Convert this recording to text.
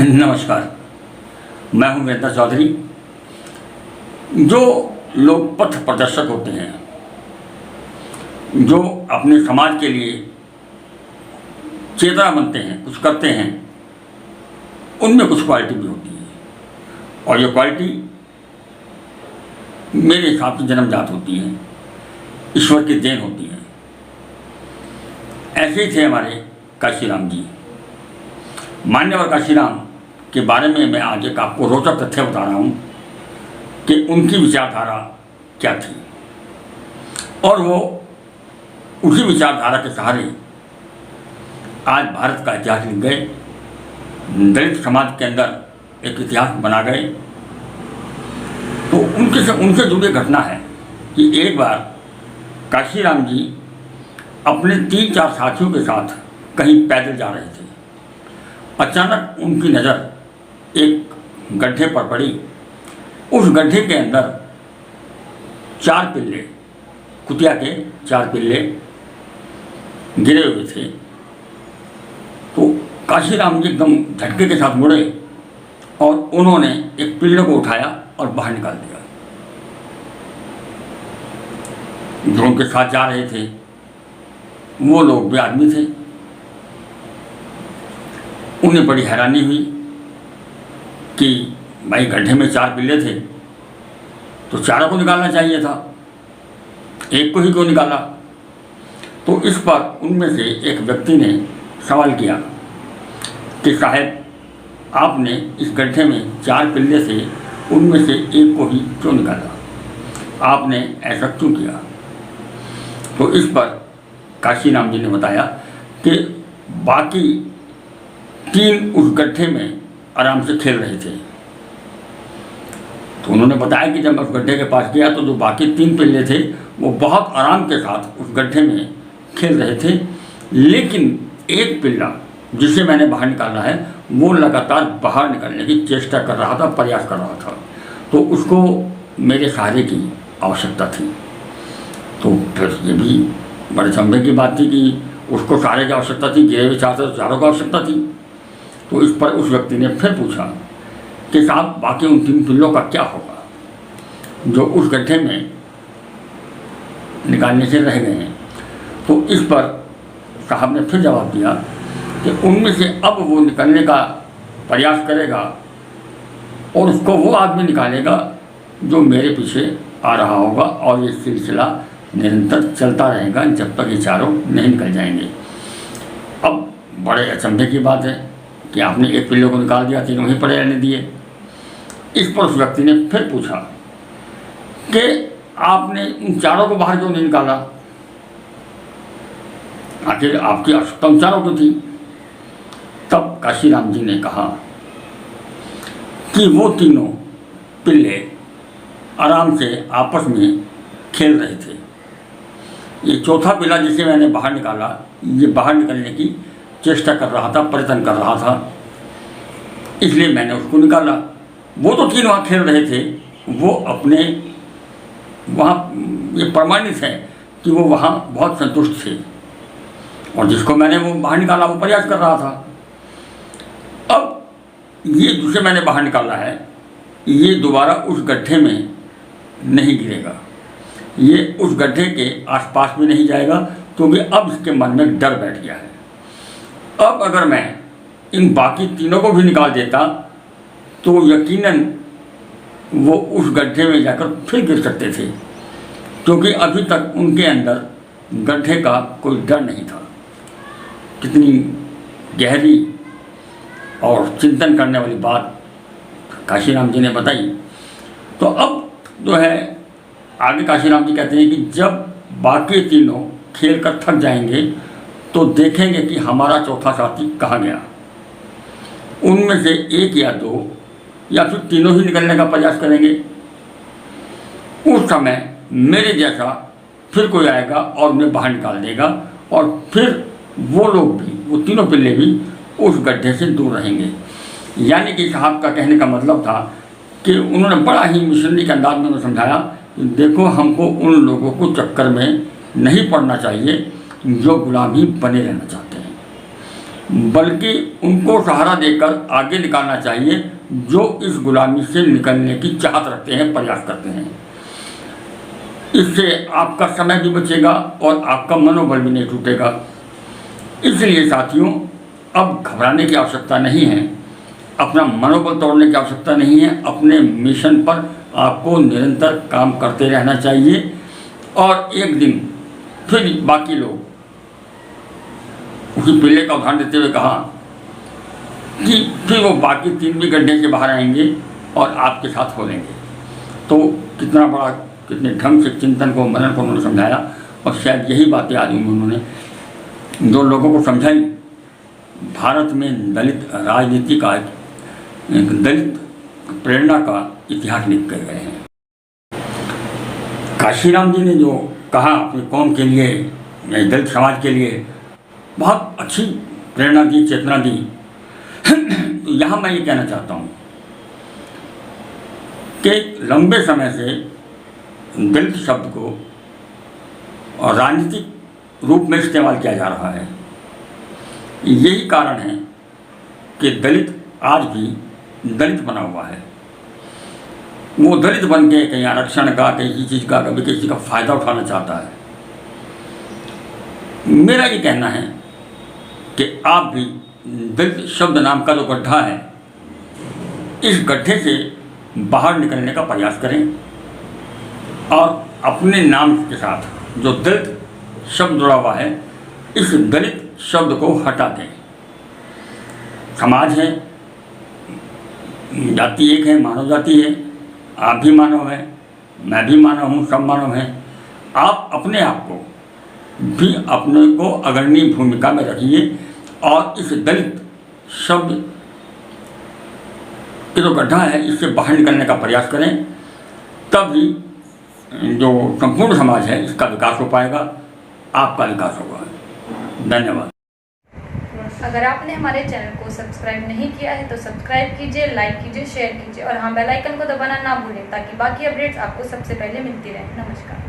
नमस्कार, मैं हूं वीरेंद्र चौधरी। जो लोग पथ प्रदर्शक होते हैं, जो अपने समाज के लिए चेतना बनते हैं, कुछ करते हैं, उनमें कुछ क्वालिटी भी होती है और ये क्वालिटी मेरे हिसाब से जन्मजात होती है, ईश्वर की देन होती है। ऐसे ही थे हमारे काशीराम जी। मान्यवर काशीराम के बारे में मैं आज एक आपको रोचक तथ्य बता रहा हूँ कि उनकी विचारधारा क्या थी और वो उसी विचारधारा के सहारे आज भारत का इतिहास लिख गए, दलित समाज के अंदर एक इतिहास बना गए। तो उनसे जुड़ी घटना है कि एक बार काशीराम जी अपने 3-4 साथियों के साथ कहीं पैदल जा रहे थे। अचानक उनकी नज़र एक गड्ढे पर पड़ी। उस गड्ढे के अंदर 4 पिल्ले, कुतिया के 4 पिल्ले गिरे हुए थे। तो काशीराम जी एकदम झटके के साथ मुड़े और उन्होंने एक पिल्ले को उठाया और बाहर निकाल दिया। जो उनके साथ जा रहे थे वो लोग भी आदमी थे। उन्हें बड़ी हैरानी हुई कि भाई गड्ढे में 4 पिल्ले थे तो चारों को निकालना चाहिए था, एक को ही क्यों निकाला। तो इस पर उनमें से एक व्यक्ति ने सवाल किया कि साहब, आपने इस गड्ढे में 4 पिल्ले थे, उनमें से एक को ही क्यों निकाला, आपने ऐसा क्यों किया। तो इस पर काशीराम जी ने बताया कि बाकी 3 उस गड्ढे में आराम से खेल रहे थे। तो उन्होंने बताया कि जब मैं उस गड्ढे के पास गया तो जो बाकी 3 पिल्ले थे वो बहुत आराम के साथ उस गड्ढे में खेल रहे थे, लेकिन एक पिल्ला जिसे मैंने बाहर निकाला है वो लगातार बाहर निकलने की चेष्टा कर रहा था, प्रयास कर रहा था। तो उसको मेरे सहारे की आवश्यकता थी। तो फिर ये भी बड़े संभव की बात थी कि उसको सहारे की आवश्यकता थी, गिरे हुए 4 चारों की आवश्यकता थी। तो इस पर उस व्यक्ति ने फिर पूछा कि साहब, बाकी उन 3 पिल्लों का क्या होगा जो उस गड्ढे में निकालने से रह गए हैं। तो इस पर साहब ने फिर जवाब दिया कि उनमें से अब वो निकलने का प्रयास करेगा और उसको वो आदमी निकालेगा जो मेरे पीछे आ रहा होगा, और ये सिलसिला निरंतर चलता रहेगा जब तक ये चारों नहीं निकल जाएंगे। अब बड़े अचंभे की बात है कि आपने एक पिल्ले को निकाल दिया, 3 वहीं पड़े रहने दिए। इस पर उस व्यक्ति ने फिर पूछा कि आपने उन चारों को बाहर क्यों नहीं निकाला, आखिर आपकी आवश्यकता उन चारों की थी। तब काशीराम जी ने कहा कि वो तीनों पिल्ले आराम से आपस में खेल रहे थे। ये चौथा पिल्ला जिसे मैंने बाहर निकाला, ये बाहर निकलने की चेष्टा कर रहा था, प्रयत्न कर रहा था, इसलिए मैंने उसको निकाला। वो तो 3 वहाँ खेल रहे थे, वो अपने वहाँ ये प्रमाणित है कि वो वहाँ बहुत संतुष्ट थे, और जिसको मैंने वो बाहर निकाला वो प्रयास कर रहा था। अब ये जिसे मैंने बाहर निकाला है ये दोबारा उस गड्ढे में नहीं गिरेगा, ये उस गड्ढे के आसपास भी नहीं जाएगा, क्योंकि अब इसके मन में डर बैठ गया है। अब अगर मैं इन बाकी 3 को भी निकाल देता तो यकीनन वो उस गड्ढे में जाकर फिर गिर सकते थे, क्योंकि अभी तक उनके अंदर गड्ढे का कोई डर नहीं था। कितनी गहरी और चिंतन करने वाली बात काशीराम जी ने बताई। तो अब जो है आगे काशीराम जी कहते हैं कि जब बाकी 3 खेल कर थक जाएंगे तो देखेंगे कि हमारा चौथा साथी कहाँ गया। उनमें से 1 या 2 या फिर 3 ही निकलने का प्रयास करेंगे। उस समय मेरे जैसा फिर कोई आएगा और उन्हें बाहर निकाल देगा, और फिर वो लोग भी, वो 3 पिल्ले भी उस गड्ढे से दूर रहेंगे। यानी कि साहब का कहने का मतलब था कि उन्होंने बड़ा ही मिशनरी के अंदाज में समझाया कि देखो, हमको उन लोगों को चक्कर में नहीं पड़ना चाहिए जो गुलामी बने रहना चाहते हैं। बल्कि उनको सहारा देकर आगे निकालना चाहिए जो इस गुलामी से निकलने की चाहत रखते हैं, प्रयास करते हैं। इससे आपका समय भी बचेगा और आपका मनोबल भी नहीं टूटेगा। इसलिए साथियों, अब घबराने की आवश्यकता नहीं है, अपना मनोबल तोड़ने की आवश्यकता नहीं है। अपने मिशन पर आपको निरंतर काम करते रहना चाहिए और एक दिन फिर बाकी लोग, उसी पिल्ले का उदाहरण देते हुए कहा कि फिर वो बाकी 3 भी गड्ढे से बाहर आएंगे और आपके साथ हो लेंगे। तो कितना बड़ा, कितने ढंग से चिंतन को, मनन को उन्होंने समझाया और शायद यही बातें आज उन्होंने दो लोगों को समझाई। भारत में दलित राजनीति का, दलित प्रेरणा का इतिहास लिख कर गए हैं। काशीराम जी ने जो कहा अपनी कौम के लिए, दलित समाज के लिए, बहुत अच्छी प्रेरणा दी, चेतना दी। तो यहाँ मैं ये कहना चाहता हूँ कि लंबे समय से दलित शब्द को और राजनीतिक रूप में इस्तेमाल किया जा रहा है। यही कारण है कि दलित आज भी दलित बना हुआ है। वो दलित बन के कहीं आरक्षण का, किसी चीज़ का, कभी किसी का फ़ायदा उठाना चाहता है। मेरा ये कहना है कि आप भी दलित शब्द नाम का जो गड्ढा है, इस गड्ढे से बाहर निकलने का प्रयास करें और अपने नाम के साथ जो दलित शब्द जुड़ा हुआ है, इस दलित शब्द को हटा दें। समाज है, जाति एक है, मानव जाति है, आप भी मानव हैं, मैं भी मानव हूँ, सब मानव हैं। आप अपने आप को भी, अपने को अग्रणी भूमिका में रखिए और इस दलित शब्द ये जो गड्ढा है, इससे बाहर निकलने का प्रयास करें। तभी जो संपूर्ण समाज है, इसका विकास हो पाएगा, आपका विकास होगा। धन्यवाद। अगर आपने हमारे चैनल को सब्सक्राइब नहीं किया है तो सब्सक्राइब कीजिए, लाइक कीजिए, शेयर कीजिए और हाँ, बेल आइकन को दबाना ना भूलें ताकि बाकी अपडेट्स आपको सबसे पहले मिलती रहें। नमस्कार।